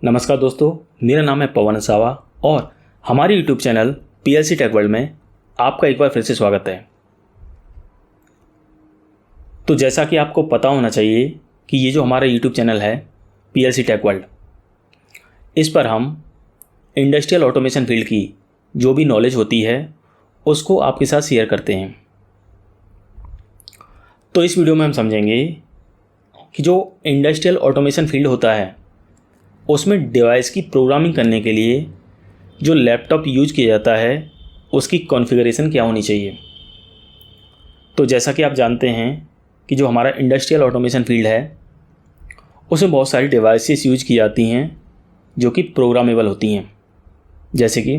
नमस्कार दोस्तों, मेरा नाम है पवन सावा और हमारे YouTube channel PLC tech world में आपका एक बार फिर से स्वागत है। तो जैसा कि आपको पता होना चाहिए कि ये जो हमारा यूट्यूब चैनल है पीएलसी टेक वर्ल्ड, इस पर हम इंडस्ट्रियल ऑटोमेशन फील्ड की जो भी नॉलेज होती है उसको आपके साथ शेयर करते हैं। तो इस वीडियो में हम समझेंगे कि जो इंडस्ट्रियल ऑटोमेशन फील्ड होता है उसमें डिवाइस की प्रोग्रामिंग करने के लिए जो लैपटॉप यूज किया जाता है उसकी कॉन्फ़िगरेशन क्या होनी चाहिए। तो जैसा कि आप जानते हैं कि जो हमारा इंडस्ट्रियल ऑटोमेशन फील्ड है उसमें बहुत सारी डिवाइसेस यूज की जाती हैं जो कि प्रोग्रामेबल होती हैं, जैसे कि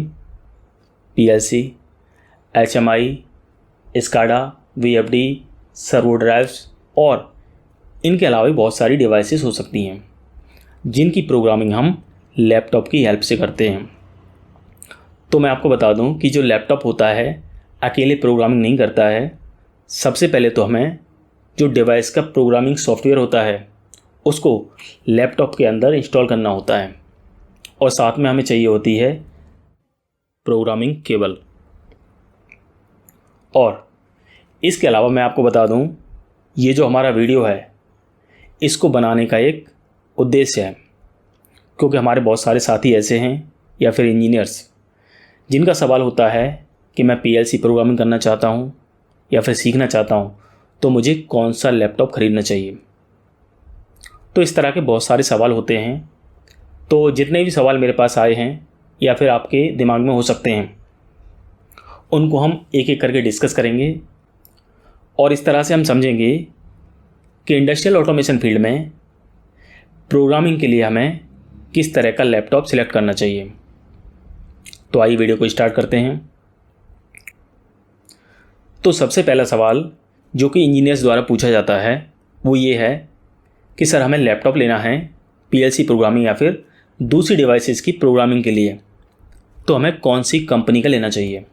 PLC, HMI, SCADA, VFD, servo drives और इनके अलावा भी बहुत सारी डिवाइसेस हो सकती हैं जिनकी प्रोग्रामिंग हम लैपटॉप की हेल्प से करते हैं। तो मैं आपको बता दूं कि जो लैपटॉप होता है अकेले प्रोग्रामिंग नहीं करता है। सबसे पहले तो हमें जो डिवाइस का प्रोग्रामिंग सॉफ्टवेयर होता है उसको लैपटॉप के अंदर इंस्टॉल करना होता है और साथ में हमें चाहिए होती है प्रोग्रामिंग केबल। और इसके अलावा मैं आपको बता दूं, ये जो हमारा वीडियो है इसको बनाने का एक उद्देश्य है, क्योंकि हमारे बहुत सारे साथी ऐसे हैं या फिर इंजीनियर्स जिनका सवाल होता है कि मैं पीएलसी प्रोग्रामिंग करना चाहता हूं या फिर सीखना चाहता हूं, तो मुझे कौन सा लैपटॉप ख़रीदना चाहिए। तो इस तरह के बहुत सारे सवाल होते हैं। तो जितने भी सवाल मेरे पास आए हैं या फिर आपके दिमाग में हो सकते हैं उनको हम एक एक करके डिस्कस करेंगे और इस तरह से हम समझेंगे कि इंडस्ट्रियल ऑटोमेशन फील्ड में प्रोग्रामिंग के लिए हमें किस तरह का लैपटॉप सिलेक्ट करना चाहिए। तो आइए वीडियो को स्टार्ट करते हैं। तो सबसे पहला सवाल जो कि इंजीनियर्स द्वारा पूछा जाता है वो ये है कि सर हमें लैपटॉप लेना है पीएलसी प्रोग्रामिंग या फिर दूसरी डिवाइसेस की प्रोग्रामिंग के लिए, तो हमें कौन सी कंपनी का लेना चाहिए।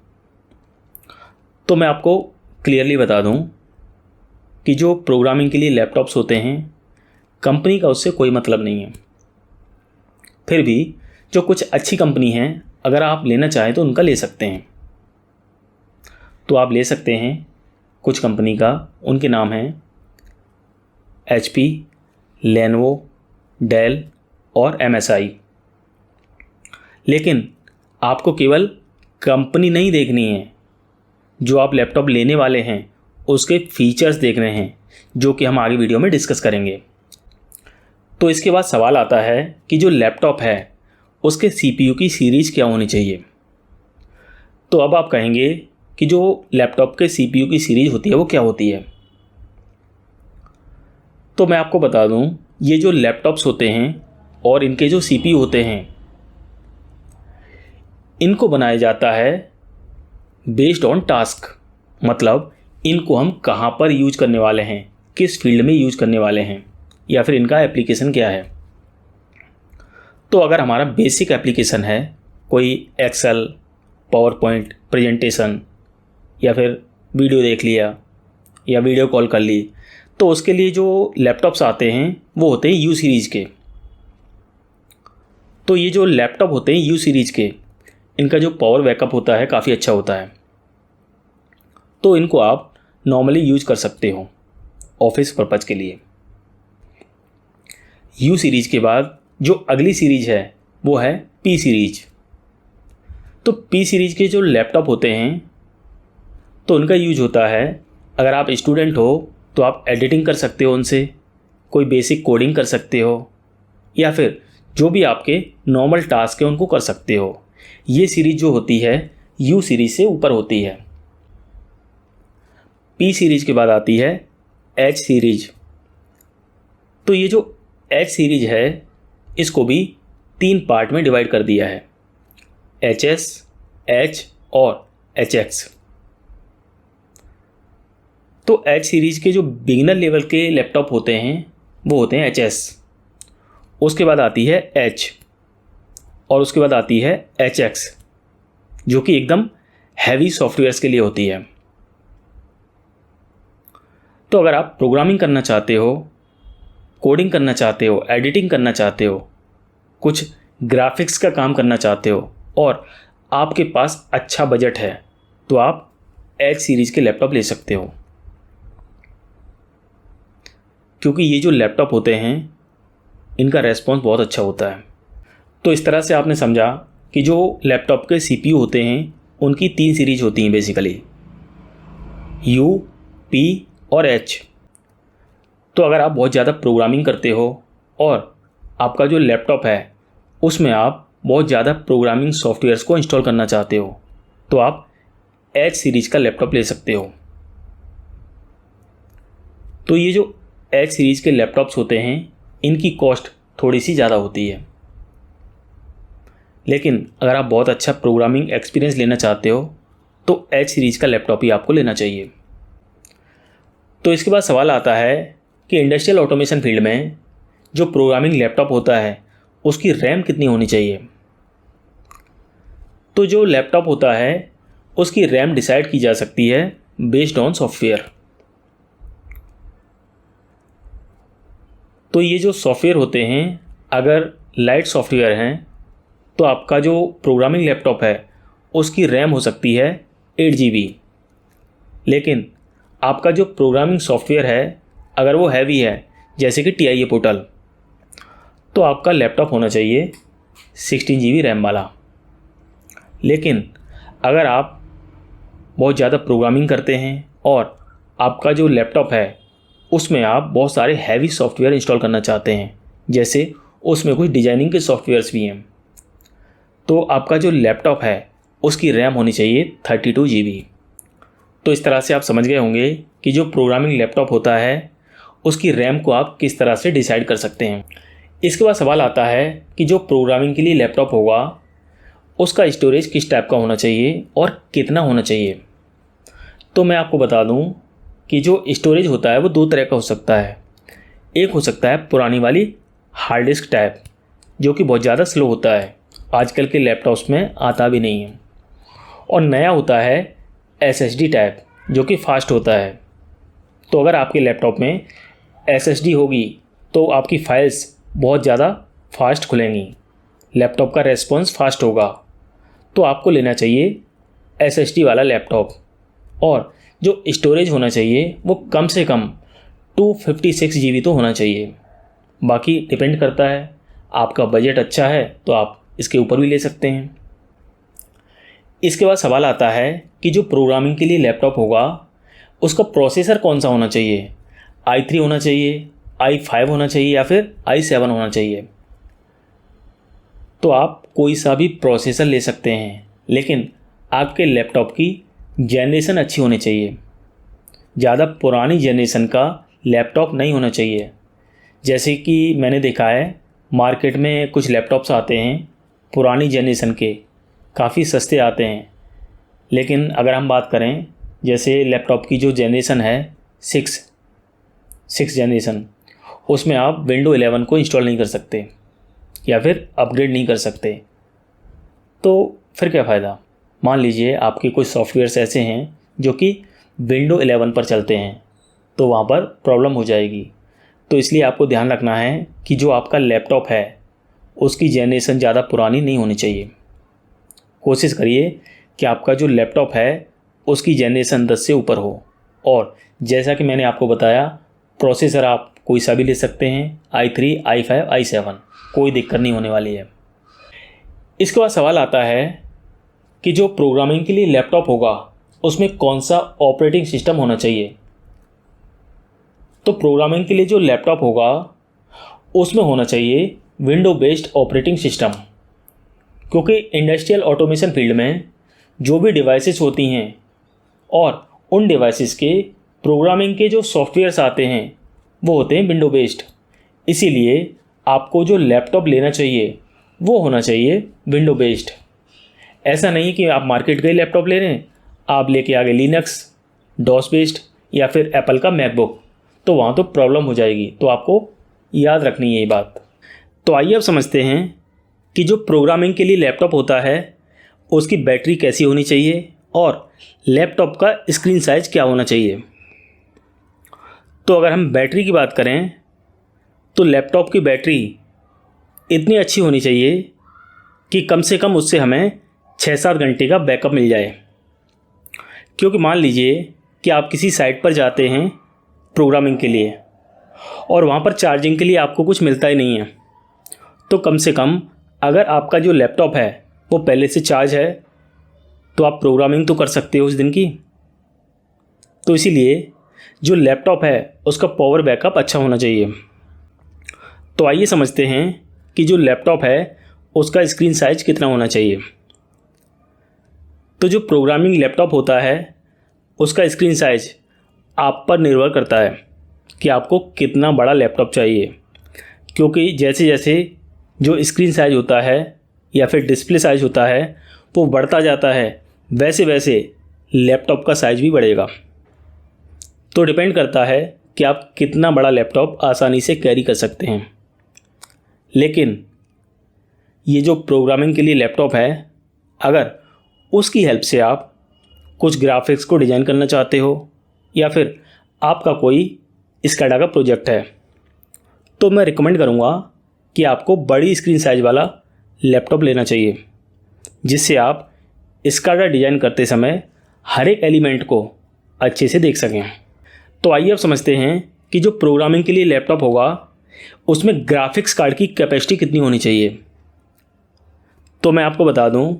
तो मैं आपको क्लियरली बता दूं कि जो प्रोग्रामिंग के लिए लैपटॉप्स होते हैं कंपनी का उससे कोई मतलब नहीं है। फिर भी जो कुछ अच्छी कंपनी हैं अगर आप लेना चाहें तो उनका ले सकते हैं। तो आप ले सकते हैं कुछ कंपनी का, उनके नाम हैं HP, लेनोवो, डेल और MSI। लेकिन आपको केवल कंपनी नहीं देखनी है, जो आप लैपटॉप लेने वाले हैं उसके फीचर्स देखने हैं, जो कि हम आगे वीडियो में डिस्कस करेंगे। तो इसके बाद सवाल आता है कि जो लैपटॉप है उसके CPU की सीरीज़ क्या होनी चाहिए। तो अब आप कहेंगे कि जो लैपटॉप के CPU की सीरीज़ होती है वो क्या होती है। तो मैं आपको बता दूं, ये जो लैपटॉप्स होते हैं और इनके जो CPU होते हैं इनको बनाया जाता है बेस्ड ऑन टास्क, मतलब इनको हम कहाँ पर यूज करने वाले हैं, किस फील्ड में यूज करने वाले हैं या फिर इनका एप्लीकेशन क्या है। तो अगर हमारा बेसिक एप्लीकेशन है कोई एक्सेल, पावर पॉइंट प्रेजेंटेशन या फिर वीडियो देख लिया या वीडियो कॉल कर ली, तो उसके लिए जो लैपटॉप्स आते हैं वो होते हैं यू सीरीज़ के। तो ये जो लैपटॉप होते हैं यू सीरीज़ के, इनका जो पावर बैकअप होता है काफ़ी अच्छा होता है। तो इनको आप नॉर्मली यूज कर सकते हो ऑफिस पर्पज़ के लिए। यू सीरीज़ के बाद जो अगली सीरीज़ है वो है पी सीरीज़। तो पी सीरीज़ के जो लैपटॉप होते हैं तो उनका यूज होता है, अगर आप स्टूडेंट हो तो आप एडिटिंग कर सकते हो उनसे, कोई बेसिक कोडिंग कर सकते हो या फिर जो भी आपके नॉर्मल टास्क है उनको कर सकते हो। ये सीरीज़ जो होती है यू सीरीज़ से ऊपर होती है। पी सीरीज़ के बाद आती है एच सीरीज़। तो ये जो एच सीरीज़ है इसको भी 3 पार्ट में डिवाइड कर दिया है, HS, H और HX। तो एच सीरीज़ के जो बिगिनर लेवल के लैपटॉप होते हैं वो होते हैं HS, उसके बाद आती है H और उसके बाद आती है HX जो कि एकदम हैवी सॉफ्टवेयर्स के लिए होती है। तो अगर आप प्रोग्रामिंग करना चाहते हो, कोडिंग करना चाहते हो, एडिटिंग करना चाहते हो, कुछ ग्राफिक्स का काम करना चाहते हो और आपके पास अच्छा बजट है तो आप एच सीरीज़ के लैपटॉप ले सकते हो, क्योंकि ये जो लैपटॉप होते हैं इनका रेस्पॉन्स बहुत अच्छा होता है। तो इस तरह से आपने समझा कि जो लैपटॉप के CPU होते हैं उनकी 3 सीरीज होती हैं बेसिकली, U, P और H। तो अगर आप बहुत ज़्यादा प्रोग्रामिंग करते हो और आपका जो लैपटॉप है उसमें आप बहुत ज़्यादा प्रोग्रामिंग सॉफ्टवेयर्स को इंस्टॉल करना चाहते हो तो आप H सीरीज़ का लैपटॉप ले सकते हो। तो ये जो H सीरीज़ के लैपटॉप्स होते हैं इनकी कॉस्ट थोड़ी सी ज़्यादा होती है, लेकिन अगर आप बहुत अच्छा प्रोग्रामिंग एक्सपीरियंस लेना चाहते हो तो H सीरीज़ का लैपटॉप ही आपको लेना चाहिए। तो इसके बाद सवाल आता है कि इंडस्ट्रियल ऑटोमेशन फील्ड में जो प्रोग्रामिंग लैपटॉप होता है उसकी रैम कितनी होनी चाहिए। तो जो लैपटॉप होता है उसकी रैम डिसाइड की जा सकती है बेस्ड ऑन सॉफ्टवेयर। तो ये जो सॉफ्टवेयर होते हैं अगर लाइट सॉफ्टवेयर हैं तो आपका जो प्रोग्रामिंग लैपटॉप है उसकी रैम हो सकती है 8 GB, लेकिन आपका जो प्रोग्रामिंग सॉफ्टवेयर है अगर वो हैवी है जैसे कि TIA पोर्टल तो आपका लैपटॉप होना चाहिए 16 GB रैम वाला। लेकिन अगर आप बहुत ज़्यादा प्रोग्रामिंग करते हैं और आपका जो लैपटॉप है उसमें आप बहुत सारे हैवी सॉफ्टवेयर इंस्टॉल करना चाहते हैं, जैसे उसमें कुछ डिजाइनिंग के सॉफ्टवेयर्स भी हैं, तो आपका जो लैपटॉप है उसकी रैम होनी चाहिए 32 GB। तो इस तरह से आप समझ गए होंगे कि जो प्रोग्रामिंग लैपटॉप होता है उसकी रैम को आप किस तरह से डिसाइड कर सकते हैं। इसके बाद सवाल आता है कि जो प्रोग्रामिंग के लिए लैपटॉप होगा उसका स्टोरेज किस टाइप का होना चाहिए और कितना होना चाहिए। तो मैं आपको बता दूं कि जो स्टोरेज होता है वो 2 तरह का हो सकता है। एक हो सकता है पुरानी वाली हार्ड डिस्क टाइप जो कि बहुत ज़्यादा स्लो होता है, आजकल के लैपटॉप्स में आता भी नहीं है, और नया होता है SSD टाइप जो कि फास्ट होता है। तो अगर आपके लैपटॉप में SSD होगी तो आपकी फाइल्स बहुत ज़्यादा फास्ट खुलेंगी, लैपटॉप का रेस्पॉन्स फास्ट होगा, तो आपको लेना चाहिए SSD वाला लैपटॉप। और जो स्टोरेज होना चाहिए वो कम से कम 256 GB तो होना चाहिए। बाकी डिपेंड करता है, आपका बजट अच्छा है तो आप इसके ऊपर भी ले सकते हैं। इसके बाद सवाल आता है कि जो प्रोग्रामिंग के लिए लैपटॉप होगा उसका प्रोसेसर कौन सा होना चाहिए, i3 होना चाहिए, i5 होना चाहिए या फिर i7 होना चाहिए। तो आप कोई सा भी प्रोसेसर ले सकते हैं, लेकिन आपके लैपटॉप की जनरेशन अच्छी होनी चाहिए। ज़्यादा पुरानी जनरेशन का लैपटॉप नहीं होना चाहिए। जैसे कि मैंने देखा है मार्केट में कुछ लैपटॉप्स आते हैं पुरानी जनरेशन के, काफ़ी सस्ते आते हैं, लेकिन अगर हम बात करें जैसे लैपटॉप की जो जनरेशन है 6 जनरेशन, उसमें आप विंडो 11 को इंस्टॉल नहीं कर सकते या फिर अपग्रेड नहीं कर सकते, तो फिर क्या फ़ायदा। मान लीजिए आपके कुछ सॉफ्टवेयर्स ऐसे हैं जो कि विंडो 11 पर चलते हैं तो वहाँ पर प्रॉब्लम हो जाएगी। तो इसलिए आपको ध्यान रखना है कि जो आपका लैपटॉप है उसकी जनरेशन ज़्यादा पुरानी नहीं होनी चाहिए। कोशिश करिए कि आपका जो लैपटॉप है उसकी जनरेशन 10 से ऊपर हो। और जैसा कि मैंने आपको बताया प्रोसेसर आप कोई सा भी ले सकते हैं, i3, i5, i7, कोई दिक्कत नहीं होने वाली है। इसके बाद सवाल आता है कि जो प्रोग्रामिंग के लिए लैपटॉप होगा उसमें कौन सा ऑपरेटिंग सिस्टम होना चाहिए। तो प्रोग्रामिंग के लिए जो लैपटॉप होगा उसमें होना चाहिए विंडो बेस्ड ऑपरेटिंग सिस्टम, क्योंकि इंडस्ट्रियल ऑटोमेशन फील्ड में जो भी डिवाइसेस होती हैं और उन डिवाइसेस के प्रोग्रामिंग के जो सॉफ्टवेयर्स आते हैं वो होते हैं विंडो बेस्ड। इसीलिए आपको जो लैपटॉप लेना चाहिए वो होना चाहिए विंडो बेस्ड। ऐसा नहीं कि आप मार्केट गए लैपटॉप ले रहे हैं, आप लेके आ गए लिनक्स, डॉस बेस्ड या फिर एप्पल का मैकबुक, तो वहाँ तो प्रॉब्लम हो जाएगी। तो आपको याद रखनी है ये बात। तो आइए अब समझते हैं कि जो प्रोग्रामिंग के लिए लैपटॉप होता है उसकी बैटरी कैसी होनी चाहिए और लैपटॉप का स्क्रीन साइज़ क्या होना चाहिए। तो अगर हम बैटरी की बात करें तो लैपटॉप की बैटरी इतनी अच्छी होनी चाहिए कि कम से कम उससे हमें 6-7 घंटे का बैकअप मिल जाए। क्योंकि मान लीजिए कि आप किसी साइट पर जाते हैं प्रोग्रामिंग के लिए और वहाँ पर चार्जिंग के लिए आपको कुछ मिलता ही नहीं है, तो कम से कम अगर आपका जो लैपटॉप है वो पहले से चार्ज है तो आप प्रोग्रामिंग तो कर सकते हो उस दिन की। तो इसीलिए जो लैपटॉप है उसका पावर बैकअप अच्छा होना चाहिए। तो आइए समझते हैं कि जो लैपटॉप है उसका स्क्रीन साइज कितना होना चाहिए। तो जो प्रोग्रामिंग लैपटॉप होता है उसका स्क्रीन साइज आप पर निर्भर करता है कि आपको कितना बड़ा लैपटॉप चाहिए। क्योंकि जैसे जैसे जो स्क्रीन साइज होता है या फिर डिस्प्ले साइज होता है वो बढ़ता जाता है, वैसे वैसे लैपटॉप का साइज भी बढ़ेगा। तो डिपेंड करता है कि आप कितना बड़ा लैपटॉप आसानी से कैरी कर सकते हैं। लेकिन ये जो प्रोग्रामिंग के लिए लैपटॉप है, अगर उसकी हेल्प से आप कुछ ग्राफिक्स को डिज़ाइन करना चाहते हो या फिर आपका कोई स्कैडा का प्रोजेक्ट है, तो मैं रिकमेंड करूँगा कि आपको बड़ी स्क्रीन साइज वाला लैपटॉप लेना चाहिए, जिससे आप स्कैडा डिज़ाइन करते समय हर एक एलिमेंट को अच्छे से देख सकें। तो आइए अब समझते हैं कि जो प्रोग्रामिंग के लिए लैपटॉप होगा उसमें ग्राफिक्स कार्ड की कैपेसिटी कितनी होनी चाहिए। तो मैं आपको बता दूं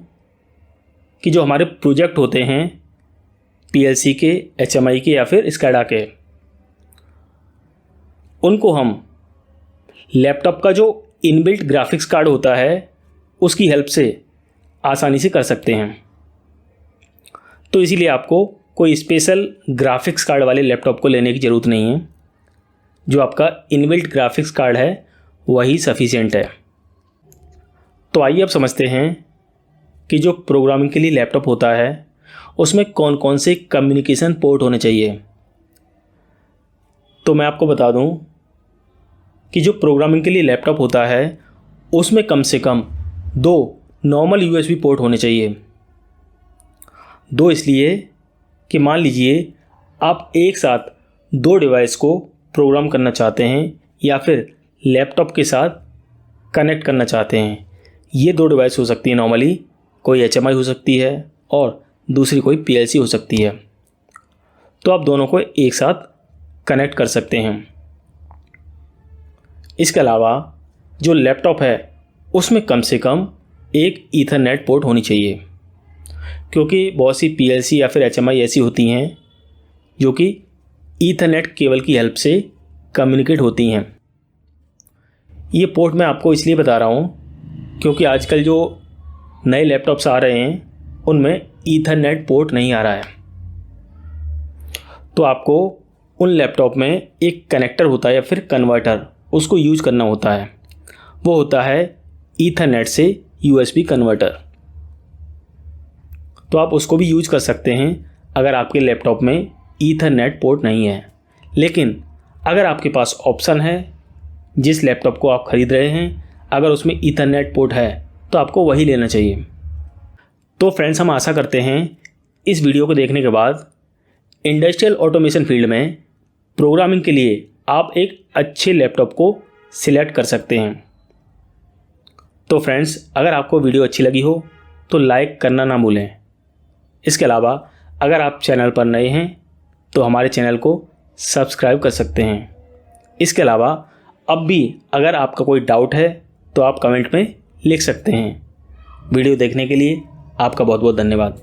कि जो हमारे प्रोजेक्ट होते हैं पीएलसी के, एचएमआई के या फिर स्कैडा के, उनको हम लैपटॉप का जो इनबिल्ट ग्राफिक्स कार्ड होता है उसकी हेल्प से आसानी से कर सकते हैं। तो इसीलिए आपको कोई स्पेशल ग्राफिक्स कार्ड वाले लैपटॉप को लेने की ज़रूरत नहीं है। जो आपका इनबिल्ट ग्राफिक्स कार्ड है वही सफिशिएंट है। तो आइए अब समझते हैं कि जो प्रोग्रामिंग के लिए लैपटॉप होता है उसमें कौन कौन से कम्युनिकेशन पोर्ट होने चाहिए। तो मैं आपको बता दूं कि जो प्रोग्रामिंग के लिए लैपटॉप होता है उसमें कम से कम 2 नॉर्मल यूएसबी पोर्ट होने चाहिए। 2 इसलिए कि मान लीजिए आप एक साथ 2 डिवाइस को प्रोग्राम करना चाहते हैं या फिर लैपटॉप के साथ कनेक्ट करना चाहते हैं। ये 2 डिवाइस हो सकती है नॉर्मली, कोई एचएमआई हो सकती है और दूसरी कोई पीएलसी हो सकती है। तो आप दोनों को एक साथ कनेक्ट कर सकते हैं। इसके अलावा जो लैपटॉप है उसमें कम से कम एक ईथरनेट पोर्ट होनी चाहिए, क्योंकि बहुत सी पीएलसी या फिर एचएमआई ऐसी होती हैं जो कि ईथरनेट केबल की हेल्प से कम्युनिकेट होती हैं। ये पोर्ट मैं आपको इसलिए बता रहा हूँ क्योंकि आजकल जो नए लैपटॉप्स आ रहे हैं उनमें ईथरनेट पोर्ट नहीं आ रहा है। तो आपको उन लैपटॉप में एक कनेक्टर होता है या फिर कन्वर्टर, उसको यूज करना होता है। वो होता है ईथरनेट से यूएसबी कन्वर्टर। तो आप उसको भी यूज कर सकते हैं अगर आपके लैपटॉप में ईथरनेट पोर्ट नहीं है। लेकिन अगर आपके पास ऑप्शन है, जिस लैपटॉप को आप ख़रीद रहे हैं अगर उसमें ईथरनेट पोर्ट है तो आपको वही लेना चाहिए। तो फ्रेंड्स, हम आशा करते हैं इस वीडियो को देखने के बाद इंडस्ट्रियल ऑटोमेशन फील्ड में प्रोग्रामिंग के लिए आप एक अच्छे लैपटॉप को सिलेक्ट कर सकते हैं। तो फ्रेंड्स, अगर आपको वीडियो अच्छी लगी हो तो लाइक करना ना भूलें। इसके अलावा अगर आप चैनल पर नए हैं तो हमारे चैनल को सब्सक्राइब कर सकते हैं। इसके अलावा अब भी अगर आपका कोई डाउट है तो आप कमेंट में लिख सकते हैं। वीडियो देखने के लिए आपका बहुत बहुत धन्यवाद।